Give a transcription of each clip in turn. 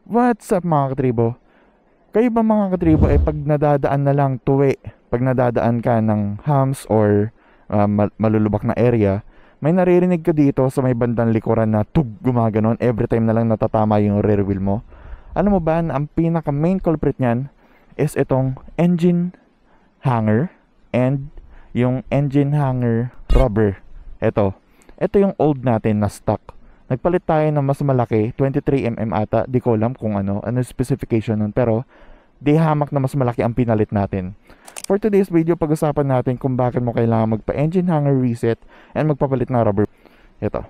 What's up mga katribo? Kayo ba mga katribo ay pag nadadaan na lang tuwi, pag nadadaan ka ng hams or malulubak na area, may naririnig ka dito sa may bandang likuran na tug gumaganon every time na lang natatama yung rear wheel mo? Alam mo ba na ang pinaka main culprit niyan is itong engine hanger and yung engine hanger rubber. Ito yung old natin na stock. Nagpalit tayo ng mas malaki, 23mm ata, di ko alam kung ano specification nun, pero di hamak na mas malaki ang pinalit natin. For today's video, pag-usapan natin kung bakit mo kailangan magpa-engine hanger reset and magpapalit ng rubber. Ito.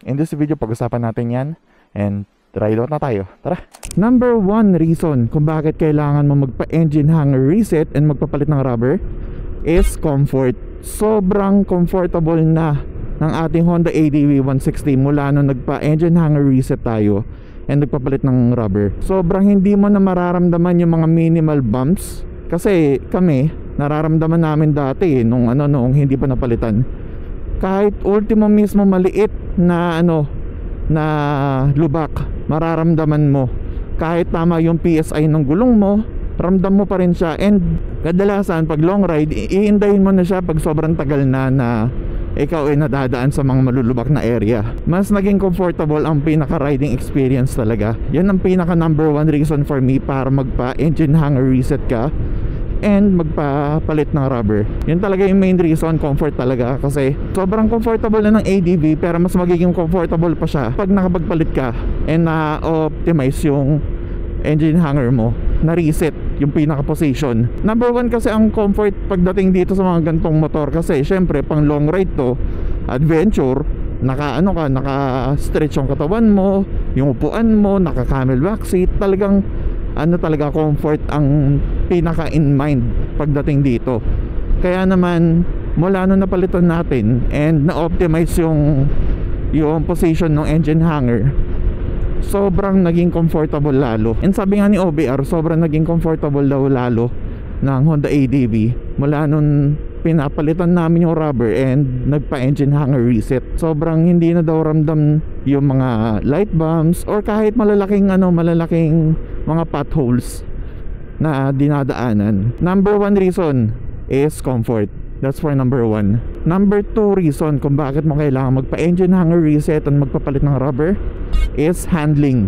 In this video, pag-usapan natin yan and ride out na tayo. Tara! Number 1 reason kung bakit kailangan mo magpa-engine hanger reset and magpapalit ng rubber is comfort. Sobrang comfortable na ng ating Honda ADV 160 mula nung nagpa-engine hanger reset tayo and nagpapalit ng rubber. Sobrang hindi mo na mararamdaman yung mga minimal bumps kasi kami nararamdaman namin dati nung hindi pa napalitan. Kahit ultimo mismo maliit na na lubak, mararamdaman mo. Kahit tama yung PSI ng gulong mo, ramdam mo pa rin siya. And kadalasan pag long ride, iindahin mo na siya pag sobrang tagal na ikaw ay nadadaan sa mga malulubak na area. Mas naging comfortable ang pinaka-riding experience talaga. Yan ang pinaka number 1 reason for me para magpa-engine hanger reset ka and magpapalit ng rubber. Yan talaga yung main reason, comfort talaga. Kasi sobrang comfortable na ng ADV pero mas magiging comfortable pa siya pag nakapagpalit ka and na-optimize yung engine hanger mo, na-reset yung pinaka-position. Number 1 kasi ang comfort pagdating dito sa mga gantong motor kasi syempre pang long ride to, adventure, naka-stretch yung katawan mo, yung upuan mo, naka-camel back seat, talagang talaga comfort ang pinaka in mind pagdating dito. Kaya naman mula nung napalitan natin and na-optimize yung position ng engine hanger, sobrang naging comfortable lalo. And sabi nga ni OBR, sobrang naging comfortable daw lalo ng Honda ADV mula nun pinapalitan namin yung rubber and nagpa-engine hanger reset. Sobrang hindi na daw ramdam yung mga light bumps or kahit malalaking mga potholes na dinadaanan. Number 1 reason is comfort. That's for number 1. Number 2 reason kung bakit mo kailangan magpa-engine hanger reset at magpapalit ng rubber is handling.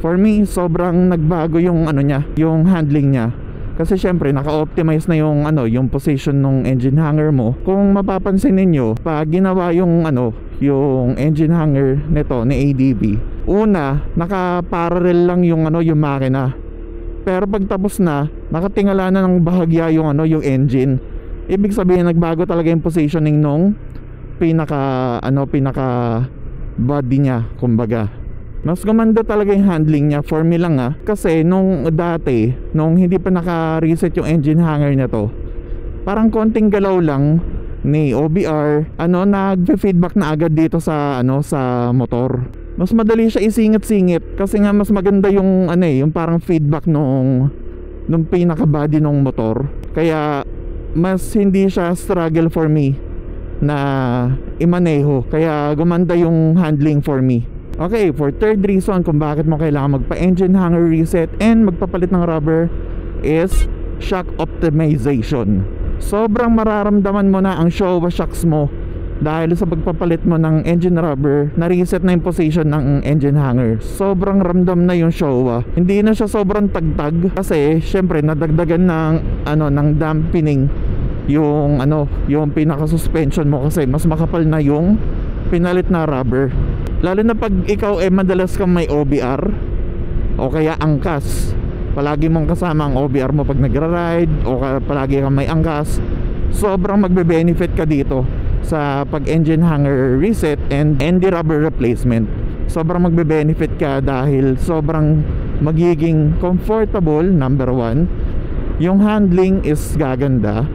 For me, sobrang nagbago yung yung handling niya. Kasi syempre naka-optimize na yung position ng engine hanger mo. Kung mapapansin ninyo, pag ginawa yung engine hanger nito ni ADV, una, naka-parallel lang yung makina. Pero pag tapos na, nakatingala na ng bahagya yung yung engine. Ibig sabihin nagbago talaga yung positioning nung pinaka body niya, kumbaga. Mas gumanda talaga yung handling niya for me lang kasi nung dati, nung hindi pa naka-reset yung engine hanger niya to, parang konting galaw lang ni OBR, nag-feedback na agad dito sa sa motor. Mas madali siya isingit-singit kasi nga mas maganda yung yung parang feedback nung pinaka body ng motor. Kaya mas hindi siya struggle for me na imaneho, kaya gumanda yung handling for me. Okay, for third reason kung bakit mo kailangan magpa-engine hanger reset and magpapalit ng rubber is shock optimization. Sobrang mararamdaman mo na ang Showa shocks mo dahil sa pagpapalit mo ng engine rubber, na-reset na yung position ng engine hanger. Sobrang ramdam na yung Showa. Hindi na siya sobrang tagtag kasi syempre nadagdagan ng dampening yung pinaka-suspension mo kasi mas makapal na yung pinalit na rubber. Lalo na pag ikaw madalas kang may OBR o kaya angkas, palagi mong kasama ang OBR mo pag nagra-ride o palagi kang may angkas, sobrang magbe-benefit ka dito sa pag-engine hanger reset and the rubber replacement. Sobrang magbe-benefit ka dahil sobrang magiging comfortable, number 1. Yung handling is gaganda.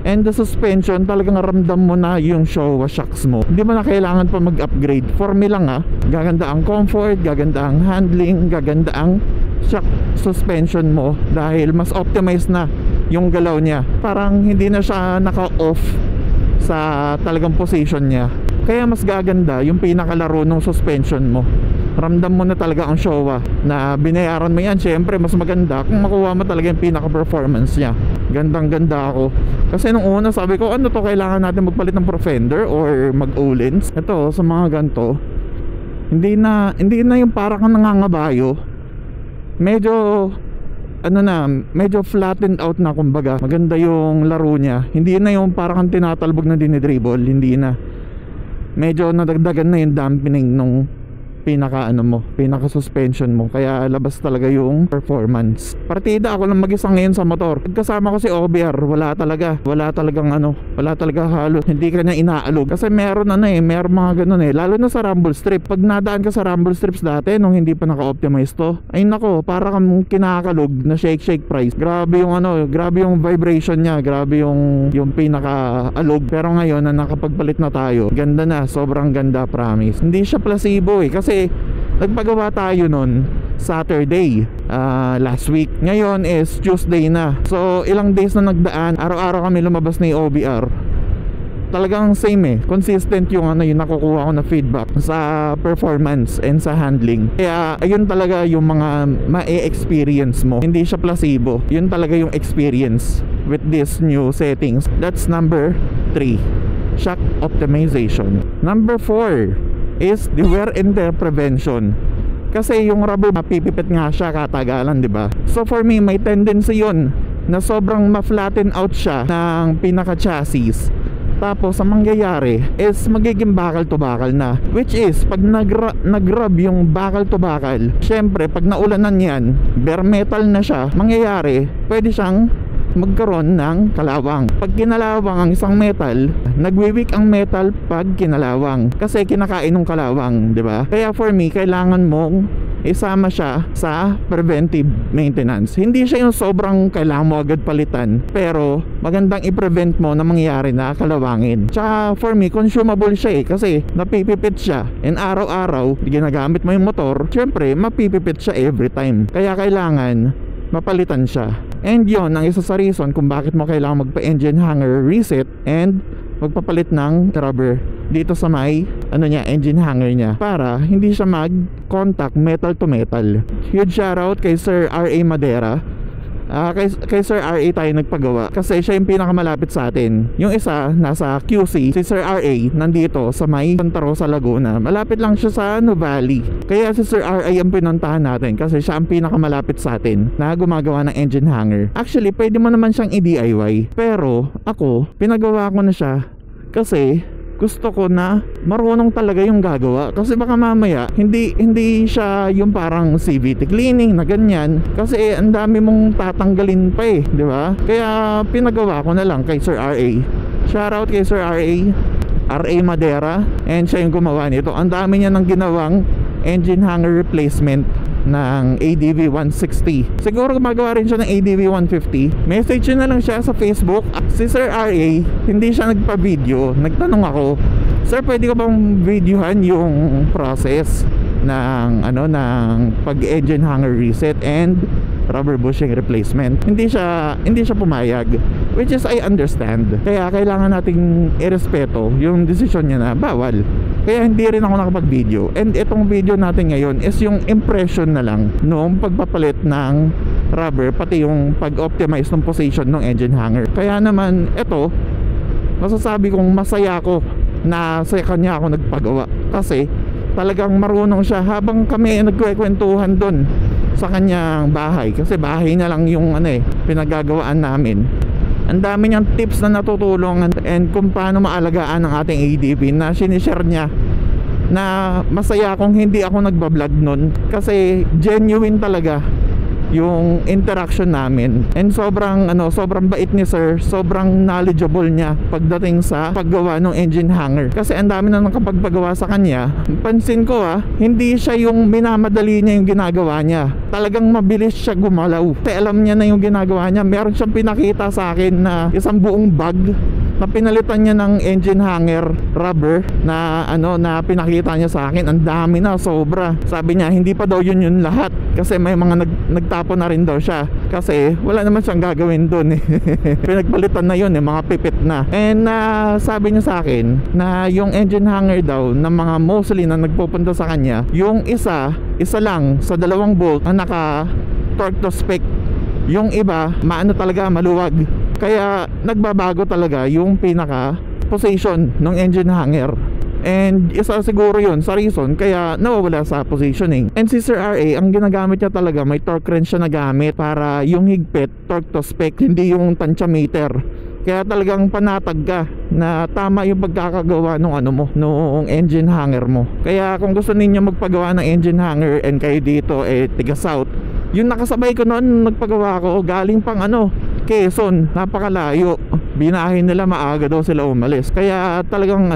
And the suspension, talagang ramdam mo na yung Showa shocks mo. Hindi mo na kailangan pa mag-upgrade. For me lang gaganda ang comfort, gaganda ang handling, gaganda ang shock suspension mo dahil mas optimized na yung galaw niya. Parang hindi na siya naka-off sa talagang position niya. Kaya mas gaganda yung pinakalaro ng suspension mo. ramdam mo na talaga ang Showa na binayaran mo yan. Syempre mas maganda kung makuha mo talaga yung pinaka performance niya. Gandang ganda ako kasi nung una sabi ko, ano to, kailangan natin magpalit ng Profender or mag Öhlins. Ito sa mga ganto, hindi na yung para kang nangangabayo. Medyo ano na, medyo flattened out na, kumbaga maganda yung laro niya. Hindi na yung para kang tinatalbog na dinidribble, hindi na. Medyo nadagdagan na yung dampening nung pinaka suspension mo, kaya labas talaga yung performance. Partida ako lang mag-isa ngayon sa motor. Kasama ko si OBR, wala talaga halos, hindi ka na inaalog kasi meron mga ganun lalo na sa rumble strip. Pag nadaan ka sa rumble strips dati nung hindi pa naka-optimize to, ay nako, para kang kinakalog na shake price. Grabe yung vibration niya, grabe yung pinaka-alog. Pero ngayon na nakapagpalit na tayo, ganda na, sobrang ganda, promise. Hindi siya placebo kasi nagpagawa tayo nun Saturday last week. Ngayon is Tuesday na. So ilang days na nagdaan, araw-araw kami lumabas na yung OBR. Talagang same consistent yung yung nakukuha ko na feedback sa performance and sa handling. Kaya ayun talaga yung mga ma-experience mo. Hindi siya placebo. Yun talaga yung experience with these new settings. That's number 3, shock optimization. Number 4 is the wear and tear prevention. Kasi yung rubber mapipipit nga siya katagalan, di ba? So for me, may tendency yun na sobrang ma-flatten out siya ng pinaka chassis. Tapos ang mangyayari is magiging bakal to bakal na, which is pag nag-rub yung bakal to bakal, syempre pag naulanan yan, bare metal na siya, mangyayari pwede siyang magkaroon ng kalawang. Pag kinalawang ang isang metal, nagwiwik ang metal pag kinalawang kasi kinakain ng kalawang, di ba? Kaya for me, kailangan mong isama siya sa preventive maintenance. Hindi siya yung sobrang kailangan mo agad palitan, pero magandang i-prevent mo na mangyayari na kalawangin. Tsaka for me, consumable siya kasi napipipit siya, and araw-araw ginagamit mo yung motor, syempre mapipipit siya every time. Kaya kailangan mapalitan siya. And yon ang isa sa reason kung bakit mo kailangan magpa-engine hanger reset and magpapalit ng rubber dito sa may engine hanger niya, para hindi siya mag-contact metal to metal. Huge shoutout kay Sir R.A. Madera. Kay Sir R.A. tayo nagpagawa kasi siya yung pinakamalapit sa atin. Yung isa nasa QC, si Sir R.A. nandito sa may Santa Rosa, Laguna. Malapit lang siya sa Nuvali. Kaya si Sir R.A. ang pinuntahan natin kasi siya ang pinakamalapit sa atin na gumagawa ng engine hanger. Actually, pwede mo naman siyang i-DIY, pero ako, pinagawa ko na siya kasi gusto ko na marunong talaga yung gagawa. Kasi baka mamaya hindi siya yung parang CVT cleaning na ganyan, kasi ang dami mong tatanggalin pa di ba? Kaya pinagawa ko na lang kay Sir R.A. Shoutout kay Sir R.A. Madera, and siya yung gumawa nito. Ang dami niya nang ginawang engine hanger replacement ng ADV 160. Siguro gumagawa rin siya ng ADV 150. Message na lang siya sa Facebook. Si Sir RA, hindi siya nagpa-video. Nagtanong ako, sir, pwede ko bang videohan yung process ng pag-engine hanger reset and rubber bushing replacement? Hindi siya pumayag, which is I understand. Kaya kailangan nating irespeto yung desisyon niya na bawal. Kaya hindi rin ako nakapag-video. And itong video natin ngayon is yung impression na lang nung pagpapalit ng rubber, pati yung pag-optimize ng position ng engine hanger. Kaya naman ito, masasabi kong masaya ako na sa kanya ako nagpagawa, kasi talagang marunong siya. Habang kami nagkwekwentuhan doon sa kanyang bahay, kasi bahay na lang yung pinagagawaan namin, ang dami niyang tips na natutulong and kung paano maalagaan ang ating ADV na sinishare niya, na masaya kung hindi ako nagbablog nun, kasi genuine talaga yung interaction namin. And sobrang bait ni sir, sobrang knowledgeable niya pagdating sa paggawa ng engine hanger, kasi ang dami na nakapagpagawa sa kanya. Pansin ko hindi siya yung minamadali niya yung ginagawa niya, talagang mabilis siya gumalaw. Kasi alam niya na yung ginagawa niya. Meron siyang pinakita sa akin na isang buong bag na pinalitan niya ng engine hanger rubber na ano na pinakita niya sa akin. Ang dami na, sobra. Sabi niya hindi pa daw yun lahat kasi may mga nagtapo na rin daw siya kasi wala naman siyang gagawin doon eh. Pinagpalitan na yun eh, mga pipit na. And sabi niya sa akin na yung engine hanger daw na mga mostly na nagpupunta sa kanya, yung isa lang sa 2 bolt ang naka torque to spec, yung iba maano talaga, maluwag. Kaya nagbabago talaga yung pinaka position ng engine hanger. And isa siguro yun sa reason kaya nawawala sa positioning. And si Sir RA, ang ginagamit niya talaga, may torque wrench siya na gamit para yung higpit torque to spec, hindi yung tansyameter. Kaya talagang panatag ka na tama yung pagkakagawa ng ano mo, noong engine hanger mo. Kaya kung gusto ninyo magpagawa ng engine hanger and kayo dito tiga South, yung nakasabay ko noon nagpagawa ko galing pang Quezon, napakalayo. Binahin nila, maaga daw sila umalis. Kaya talagang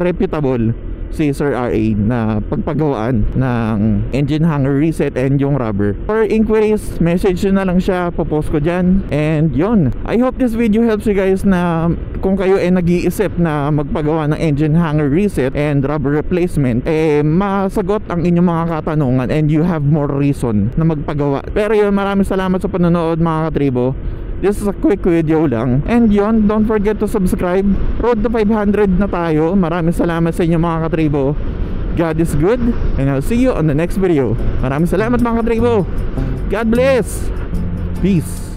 reputable si Sir RA na pagpagawaan ng engine hanger reset and yung rubber. For inquiries, message na lang siya, popost ko dyan. And yun, I hope this video helps you guys na kung kayo nag-iisip na magpagawa ng engine hanger reset and rubber replacement, masagot ang inyong mga katanungan and you have more reason na magpagawa. Pero yun, maraming salamat sa panonood mga katribo. This is a quick video lang. And yun, don't forget to subscribe. Road to 500 na tayo. Maraming salamat sa inyo mga katribo. God is good. And I'll see you on the next video. Maraming salamat mga katribo. God bless. Peace.